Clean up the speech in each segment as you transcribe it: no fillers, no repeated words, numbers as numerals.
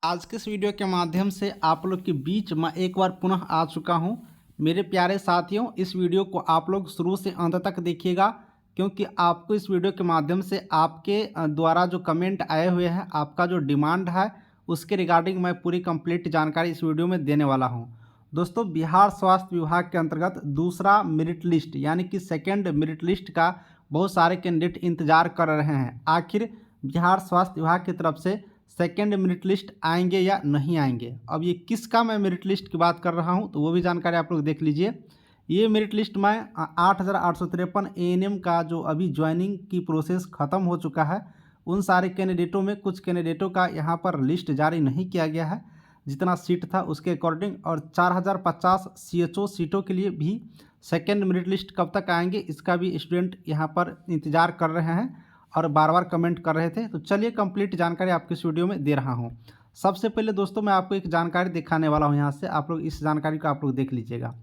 आज के इस वीडियो के माध्यम से आप लोग के बीच मैं एक बार पुनः आ चुका हूं। मेरे प्यारे साथियों, इस वीडियो को आप लोग शुरू से अंत तक देखिएगा, क्योंकि आपको इस वीडियो के माध्यम से आपके द्वारा जो कमेंट आए हुए हैं, आपका जो डिमांड है, उसके रिगार्डिंग मैं पूरी कंप्लीट जानकारी इस वीडियो में देने वाला हूं। दोस्तों, बिहार स्वास्थ्य विभाग के अंतर्गत दूसरा मेरिट लिस्ट यानी कि सेकेंड मेरिट लिस्ट का बहुत सारे कैंडिडेट इंतजार कर रहे हैं। आखिर बिहार स्वास्थ्य विभाग की तरफ से सेकेंड मेरिट लिस्ट आएंगे या नहीं आएंगे। अब ये किसका मैं मेरिट लिस्ट की बात कर रहा हूँ, तो वो भी जानकारी आप लोग देख लीजिए। ये मेरिट लिस्ट में 8,853 एएनएम का जो अभी ज्वाइनिंग की प्रोसेस ख़त्म हो चुका है, उन सारे कैंडिडेटों में कुछ कैंडिडेटों का यहाँ पर लिस्ट जारी नहीं किया गया है जितना सीट था उसके अकॉर्डिंग, और 4,050 सीएचओ सीटों के लिए भी सेकेंड मेरिट लिस्ट कब तक आएंगे इसका भी स्टूडेंट यहाँ पर इंतज़ार कर रहे हैं और बार बार कमेंट कर रहे थे। तो चलिए कंप्लीट जानकारी आपको इस वीडियो में दे रहा हूं। सबसे पहले दोस्तों, मैं आपको एक जानकारी दिखाने वाला हूं। यहाँ से आप लोग इस जानकारी को आप लोग देख लीजिएगा।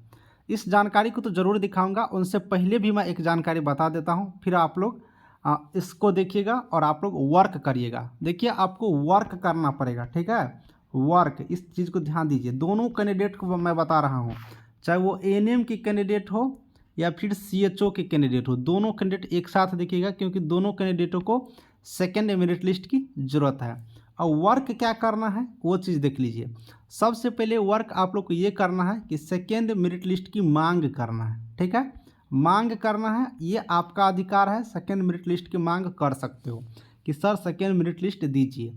इस जानकारी को तो ज़रूर दिखाऊंगा, उनसे पहले भी मैं एक जानकारी बता देता हूं, फिर आप लोग इसको देखिएगा और आप लोग वर्क करिएगा। देखिए, आपको वर्क करना पड़ेगा, ठीक है। वर्क, इस चीज़ को ध्यान दीजिए। दोनों कैंडिडेट को मैं बता रहा हूँ, चाहे वो एएनएम की कैंडिडेट हो या फिर सीएचओ के कैंडिडेट हो, दोनों कैंडिडेट एक साथ देखिएगा, क्योंकि दोनों कैंडिडेटों को सेकेंड मेरिट लिस्ट की ज़रूरत है। और वर्क क्या करना है वो चीज़ देख लीजिए। सबसे पहले वर्क आप लोग को ये करना है कि सेकेंड मेरिट लिस्ट की मांग करना है, ठीक है। मांग करना है, ये आपका अधिकार है। सेकेंड मेरिट लिस्ट की मांग कर सकते हो कि सर सेकेंड मेरिट लिस्ट दीजिए।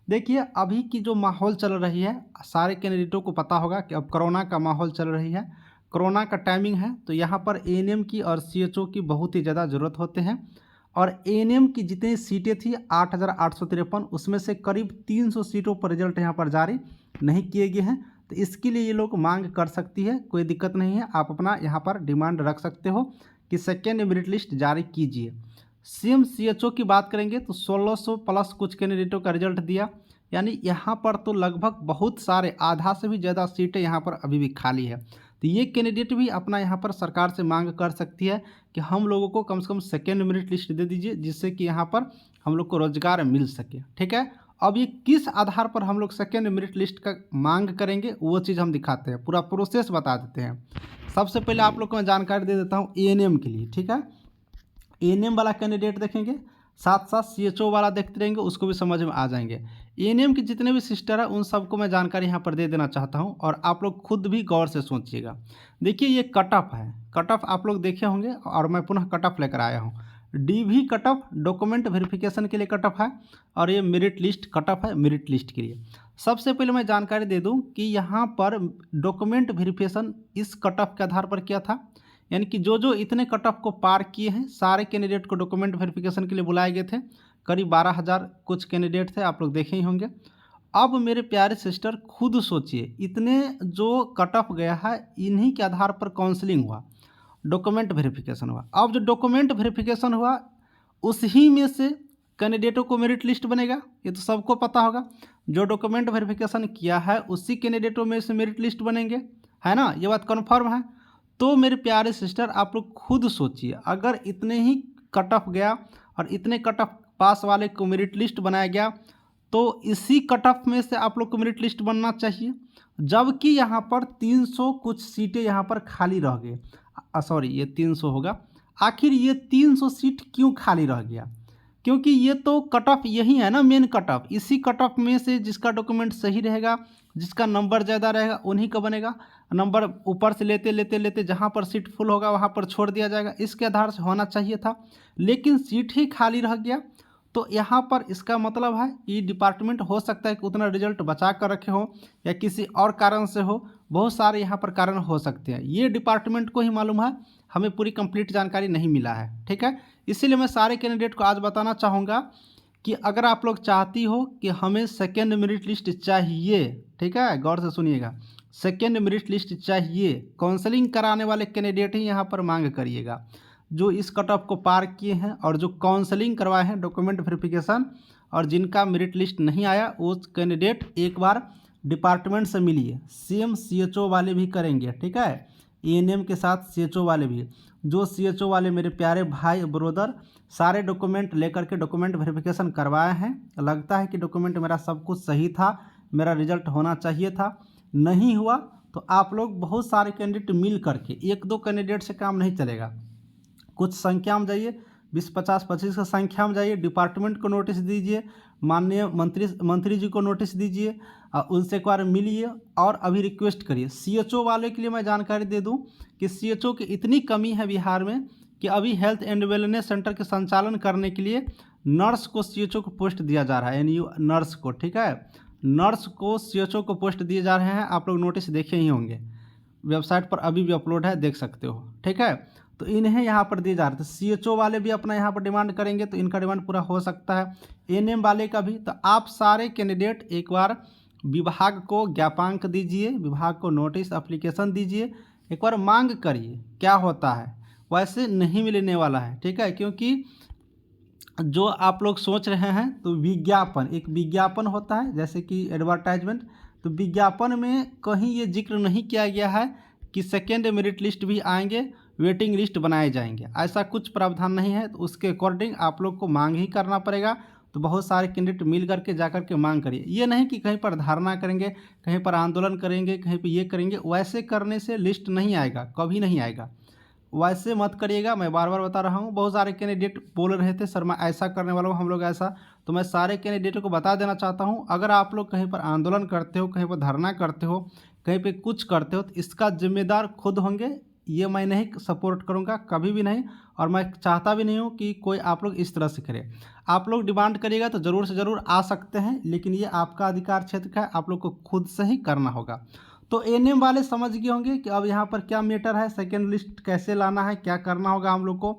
देखिए, अभी की जो माहौल चल रही है, सारे कैंडिडेटों को पता होगा कि अब कोरोना का माहौल चल रही है, कोरोना का टाइमिंग है, तो यहाँ पर एएनएम की और सीएचओ की बहुत ही ज़्यादा ज़रूरत होते हैं। और एएनएम की जितनी सीटें थी 8,853, उसमें से करीब 300 सीटों पर रिजल्ट यहाँ पर जारी नहीं किए गए हैं। तो इसके लिए ये लोग मांग कर सकती है, कोई दिक्कत नहीं है। आप अपना यहाँ पर डिमांड रख सकते हो कि सेकेंड मेरिट लिस्ट जारी कीजिए। सेम सीएचओ की बात करेंगे तो 1600 प्लस कुछ कैंडिडेटों का रिजल्ट दिया, यानी यहाँ पर तो लगभग बहुत सारे, आधा से भी ज़्यादा सीटें यहाँ पर अभी भी खाली है। तो ये कैंडिडेट भी अपना यहाँ पर सरकार से मांग कर सकती है कि हम लोगों को कम से कम सेकेंड मेरिट लिस्ट दे दीजिए, जिससे कि यहाँ पर हम लोग को रोजगार मिल सके, ठीक है। अब ये किस आधार पर हम लोग सेकेंड मेरिट लिस्ट का मांग करेंगे वो चीज़ हम दिखाते हैं, पूरा प्रोसेस बता देते हैं। सबसे पहले आप लोग को मैं जानकारी दे देता हूँ एएनएम के लिए, ठीक है। एएनएम वाला कैंडिडेट देखेंगे, साथ साथ सीएचओ वाला देखते रहेंगे, उसको भी समझ में आ जाएंगे। एएनएम के जितने भी सिस्टर है उन सबको मैं जानकारी यहाँ पर दे देना चाहता हूँ, और आप लोग खुद भी गौर से सोचिएगा। देखिए, ये कट ऑफ है, कट ऑफ आप लोग देखे होंगे, और मैं पुनः कट ऑफ लेकर आया हूँ। DV cut off document verification के लिए कट ऑफ है, और ये मेरिट लिस्ट कट ऑफ है मेरिट लिस्ट के लिए। सबसे पहले मैं जानकारी दे दूँ कि यहाँ पर डॉक्यूमेंट वेरिफिकेशन इस कट ऑफ के आधार पर किया था, यानी कि जो इतने कट ऑफ को पार किए हैं सारे कैंडिडेट को डॉक्यूमेंट वेरिफिकेशन के लिए बुलाए गए थे। करीब 12,000 कुछ कैंडिडेट थे, आप लोग देखे ही होंगे। अब मेरे प्यारे सिस्टर खुद सोचिए, इतने जो कट ऑफ गया है इन्हीं के आधार पर काउंसलिंग हुआ, डॉक्यूमेंट वेरिफिकेशन हुआ। अब जो डॉक्यूमेंट वेरिफिकेशन हुआ उसी में से कैंडिडेटों को मेरिट लिस्ट बनेगा, ये तो सबको पता होगा। जो डॉक्यूमेंट वेरिफिकेशन किया है उसी कैंडिडेटों में से मेरिट लिस्ट बनेंगे, है ना, ये बात कन्फर्म है। तो मेरे प्यारे सिस्टर आप लोग खुद सोचिए, अगर इतने ही कट ऑफ गया और इतने कट ऑफ पास वाले को मेरिट लिस्ट बनाया गया, तो इसी कट ऑफ में से आप लोग को मेरिट लिस्ट बनना चाहिए। जबकि यहाँ पर 300 कुछ सीटें यहाँ पर खाली रह गए, सॉरी ये 300 होगा। आखिर ये 300 सीट क्यों खाली रह गया? क्योंकि ये तो कट ऑफ यही है ना, मेन कट ऑफ। इसी कट ऑफ में से जिसका डॉक्यूमेंट सही रहेगा, जिसका नंबर ज़्यादा रहेगा, उन्हीं का बनेगा। नंबर ऊपर से लेते लेते लेते जहाँ पर सीट फुल होगा वहाँ पर छोड़ दिया जाएगा, इसके आधार से होना चाहिए था। लेकिन सीट ही खाली रह गया, तो यहाँ पर इसका मतलब है कि डिपार्टमेंट हो सकता है कि उतना रिजल्ट बचा कर रखे हो, या किसी और कारण से हो। बहुत सारे यहाँ पर कारण हो सकते हैं, ये डिपार्टमेंट को ही मालूम है, हमें पूरी कंप्लीट जानकारी नहीं मिला है, ठीक है। इसीलिए मैं सारे कैंडिडेट को आज बताना चाहूँगा कि अगर आप लोग चाहती हो कि हमें सेकेंड मेरिट लिस्ट चाहिए, ठीक है, गौर से सुनिएगा, सेकेंड मेरिट लिस्ट चाहिए, काउंसलिंग कराने वाले कैंडिडेट ही यहाँ पर मांग करिएगा, जो इस कट ऑफ को पार किए हैं और जो काउंसलिंग करवाए हैं डॉक्यूमेंट वेरिफिकेशन, और जिनका मेरिट लिस्ट नहीं आया वो कैंडिडेट एक बार डिपार्टमेंट से मिलिए। सेम सीएचओ वाले भी करेंगे, ठीक है, एएनएम के साथ सीएचओ वाले भी। जो सीएचओ वाले मेरे प्यारे भाई ब्रदर सारे डॉक्यूमेंट लेकर के डॉक्यूमेंट वेरिफिकेशन करवाए हैं, लगता है कि डॉक्यूमेंट मेरा सब कुछ सही था, मेरा रिजल्ट होना चाहिए था, नहीं हुआ। तो आप लोग बहुत सारे कैंडिडेट मिल करके, 1-2 कैंडिडेट से काम नहीं चलेगा। कुछ संख्या में जाइए, 20, 50, 25 की संख्या में जाइए, डिपार्टमेंट को नोटिस दीजिए, माननीय मंत्री जी को नोटिस दीजिए, उनसे एक बार मिलिए और अभी रिक्वेस्ट करिए। CHO वाले के लिए मैं जानकारी दे दूं कि CHO की इतनी कमी है बिहार में कि अभी हेल्थ एंड वेलनेस सेंटर के संचालन करने के लिए नर्स को CHO को पोस्ट दिया जा रहा है, NU नर्स को, ठीक है। नर्स को CHO को पोस्ट दिए जा रहे हैं, आप लोग नोटिस देखे ही होंगे, वेबसाइट पर अभी भी अपलोड है, देख सकते हो, ठीक है। तो इन्हें यहाँ पर दिए जा रहे थे। CHO वाले भी अपना यहाँ पर डिमांड करेंगे तो इनका डिमांड पूरा हो सकता है, NM वाले का भी। तो आप सारे कैंडिडेट एक बार विभाग को ज्ञापांक दीजिए, विभाग को नोटिस एप्लीकेशन दीजिए, एक बार मांग करिए क्या होता है। वैसे नहीं मिलने वाला है, ठीक है, क्योंकि जो आप लोग सोच रहे हैं तो विज्ञापन, एक विज्ञापन होता है जैसे कि एडवर्टाइजमेंट, तो विज्ञापन में कहीं ये जिक्र नहीं किया गया है कि सेकेंड मेरिट लिस्ट भी आएंगे, वेटिंग लिस्ट बनाए जाएंगे, ऐसा कुछ प्रावधान नहीं है। तो उसके अकॉर्डिंग आप लोग को मांग ही करना पड़ेगा। तो बहुत सारे कैंडिडेट मिल करके जा करके मांग करिए, ये नहीं कि कहीं पर धरना करेंगे, कहीं पर आंदोलन करेंगे, कहीं पर ये करेंगे। वैसे करने से लिस्ट नहीं आएगा, कभी नहीं आएगा, वैसे मत करिएगा। मैं बार बार बता रहा हूँ, बहुत सारे कैंडिडेट बोल रहे थे सर मैं ऐसा करने वाला हूँ, हम लोग ऐसा। तो मैं सारे कैंडिडेटों को बता देना चाहता हूँ, अगर आप लोग कहीं पर आंदोलन करते हो, कहीं पर धरना करते हो, कहीं पे कुछ करते हो, तो इसका जिम्मेदार खुद होंगे। ये मैं नहीं सपोर्ट करूँगा, कभी भी नहीं, और मैं चाहता भी नहीं हूँ कि कोई आप लोग इस तरह से करे। आप लोग डिमांड करिएगा तो ज़रूर से ज़रूर आ सकते हैं, लेकिन ये आपका अधिकार क्षेत्र का है, आप लोग को खुद से ही करना होगा। तो NM वाले समझ गए होंगे कि अब यहाँ पर क्या मैटर है, सेकेंड लिस्ट कैसे लाना है, क्या करना होगा हम लोग को,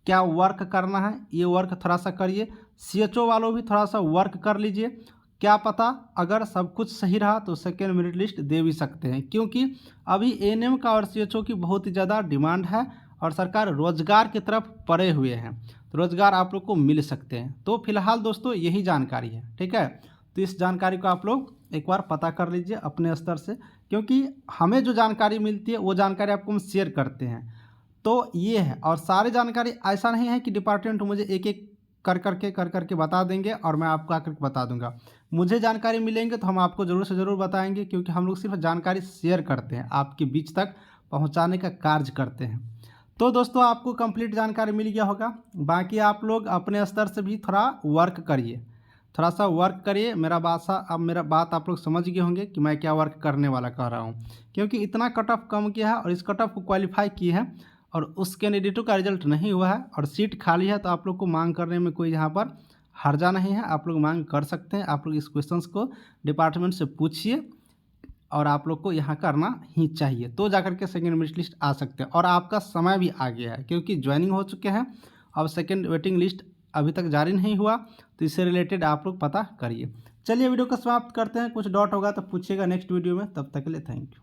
क्या वर्क करना है, ये वर्क थोड़ा सा करिए। CHO वालों भी थोड़ा सा वर्क कर लीजिए, क्या पता अगर सब कुछ सही रहा तो सेकेंड मेरिट लिस्ट दे भी सकते हैं, क्योंकि अभी NM का और CHO की बहुत ही ज़्यादा डिमांड है और सरकार रोजगार की तरफ पड़े हुए हैं, तो रोजगार आप लोग को मिल सकते हैं। तो फिलहाल दोस्तों यही जानकारी है, ठीक है। तो इस जानकारी को आप लोग एक बार पता कर लीजिए अपने स्तर से, क्योंकि हमें जो जानकारी मिलती है वो जानकारी आपको हम शेयर करते हैं। तो ये है, और सारी जानकारी ऐसा नहीं है कि डिपार्टमेंट मुझे एक एक कर करके बता देंगे और मैं आपको आकर के बता दूंगा। मुझे जानकारी मिलेंगे तो हम आपको ज़रूर से ज़रूर बताएंगे, क्योंकि हम लोग सिर्फ जानकारी शेयर करते हैं, आपके बीच तक पहुंचाने का कार्य करते हैं। तो दोस्तों आपको कंप्लीट जानकारी मिल गया होगा, बाकी आप लोग अपने स्तर से भी थोड़ा वर्क करिए, थोड़ा सा वर्क करिए। मेरा बात आप लोग समझ गए होंगे कि मैं क्या वर्क करने वाला कह रहा हूँ, क्योंकि इतना कट ऑफ कम किया है और इस कट ऑफ को क्वालिफाई किए हैं और उस कैंडिडेटों का रिजल्ट नहीं हुआ है और सीट खाली है, तो आप लोग को मांग करने में कोई यहाँ पर हर्जा नहीं है, आप लोग मांग कर सकते हैं। आप लोग इस क्वेश्चंस को डिपार्टमेंट से पूछिए और आप लोग को यहाँ करना ही चाहिए, तो जाकर के सेकेंड मेरिट लिस्ट आ सकते हैं। और आपका समय भी आ गया है, क्योंकि ज्वाइनिंग हो चुके हैं, अब सेकेंड वेटिंग लिस्ट अभी तक जारी नहीं हुआ, तो इससे रिलेटेड आप लोग पता करिए। चलिए वीडियो को समाप्त करते हैं, कुछ डाउट होगा तो पूछिएगा नेक्स्ट वीडियो में, तब तक के लिए थैंक यू।